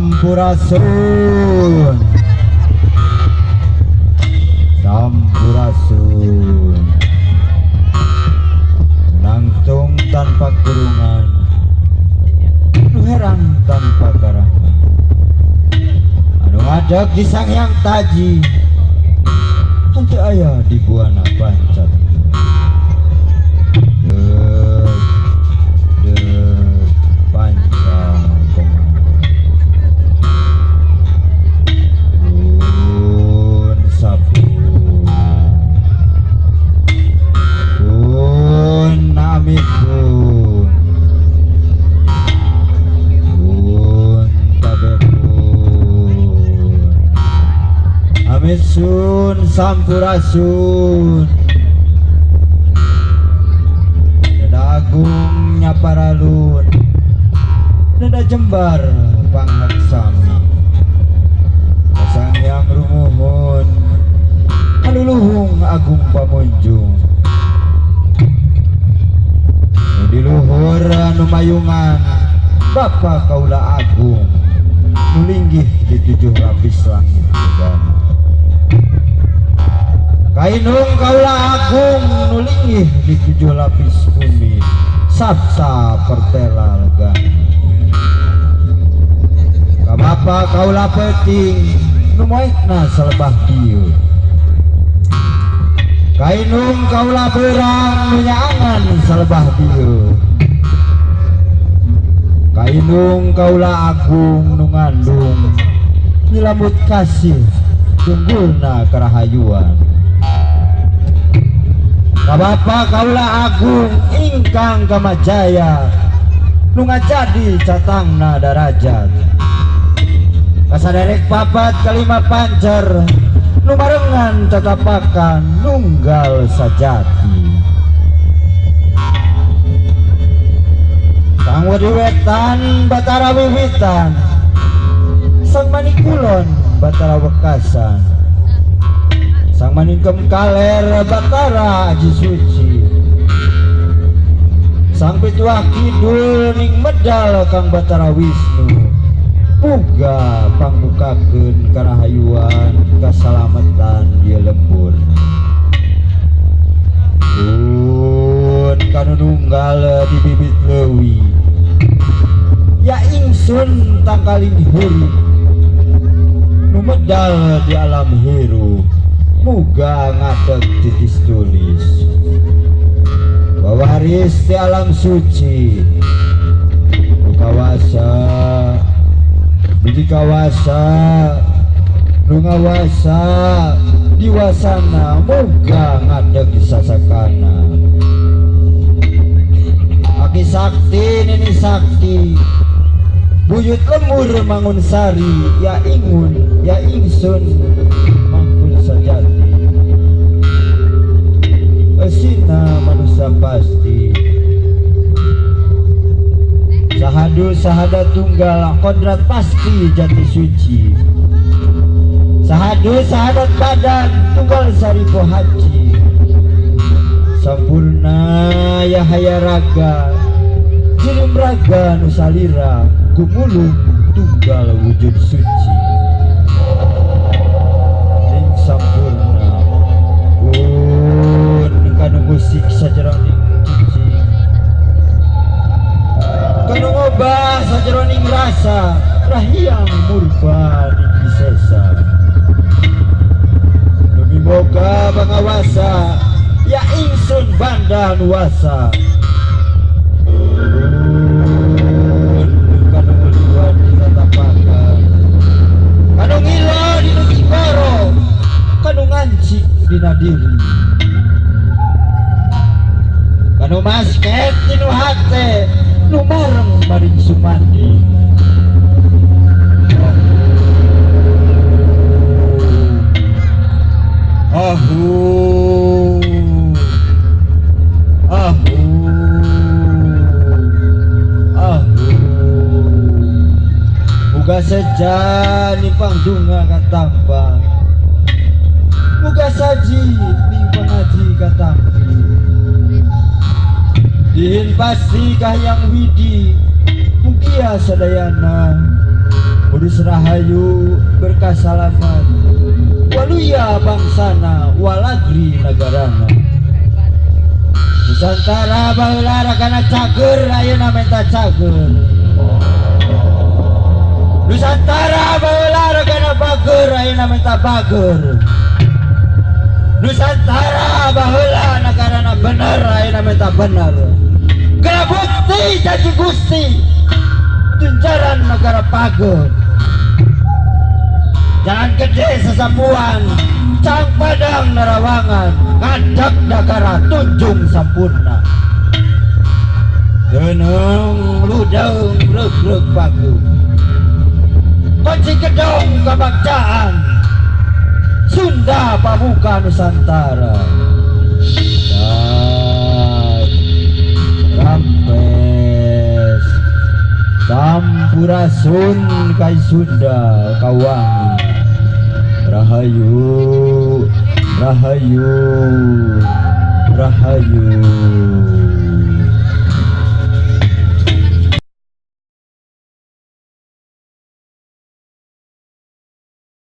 Sampurasun, Sampurasun, nangtung tanpa kurungan, herang tanpa karangan, anu ngadeg di Sanghyang Taji, henteu aya di buana pancat. Sun Sampurasun, Nada Agung Nyaparalun, Nada Jembar Panglaksami, Sanghyang Rumuhun, Aluluhung Agung Pamunjung, di luhur anu mayungan Bapa Kaula Agung, nulinggih di 7 lapis langit udara. Kainung Kaula Agung nulinggih di 7 lapis bumi, sabsa pertela lega. Kamapa Kaula Peting numoikna salebah dieu. Kainung Kaula Berang nunyaangan salebah dieu. Kainung Kaula Agung nu ngandung nyilambut kasih tunggulna karahayuan. Kabapa Kaula Agung ingkang kamajaya nu ngajadi catangna darajat. Kasaderek papat kalima pancer nu barengan tatapakan nunggal sajati. Sang Wedi Wetan Batara Wiwitan, Sang Manikulon Batara Wekasan, Sang Maningkem Kaler Batara Aji Suci, Sang Pituah Kidul ning medal Kang Batara Wisnu, muga pangbukakeun karahayuan kasalamatan ieu lembur. Kun kanu nunggal di bibit leuwi, ya ingsun tangkaling huruf nu medal di alam hirup, muga ngadeg titis tulis bawaris di alam suci nu kawasa biji kawasa nu ngawasa diwasana, muga ngadeg di sasakana. Aki sakti nini sakti buyut lemur mangun sari, ya ingun ya ingsun mangkul sajati. Esina manusia pasti sahadu sahada tunggal kodrat pasti jati suci. Sahadu sahadat badan tunggal saripo haji. Sampurna ya haya raga jirim raga nusalira gumulung tunggal wujud suci. Ning sampurna pun kanu musik sajeroning cicing, kanu ngobah sajeroning rasa rahiang murba ning disesa. Demi boga bangawasa ya ingsun banda nuasa. Kanu ngilo dinu kiboro, kanu ngancik dina diri, kanu masket dinu hate, nu bareng maring sumandi. Ahu ahu ahu, muga sejani pangdunga katambang, muga saji ning pangaji katampi. Dihin pasti kahyang widi mugia sadayana, Kudus rahayu berkasalaman waluya bangsana walagri nagarana Nusantara baheula ragana cager ayeuna menta cager Nusantara baheula ragana bager ayeuna menta bager Nusantara baheula nagarana bener ayeuna menta bener geura bukti janji Gusti tunjaran negara pager Jalan Gede Sesapuan Cang Padang Narawangan Ngadak Dagara Tunjung Sampurna Geneng Ludeng Reg-reg Bagu Kunci Gedong Kebangsaan Sunda Pamuka Nusantara dan Rampes Sampurasun Kai Sunda Kawangi Rahayu Rahayu Rahayu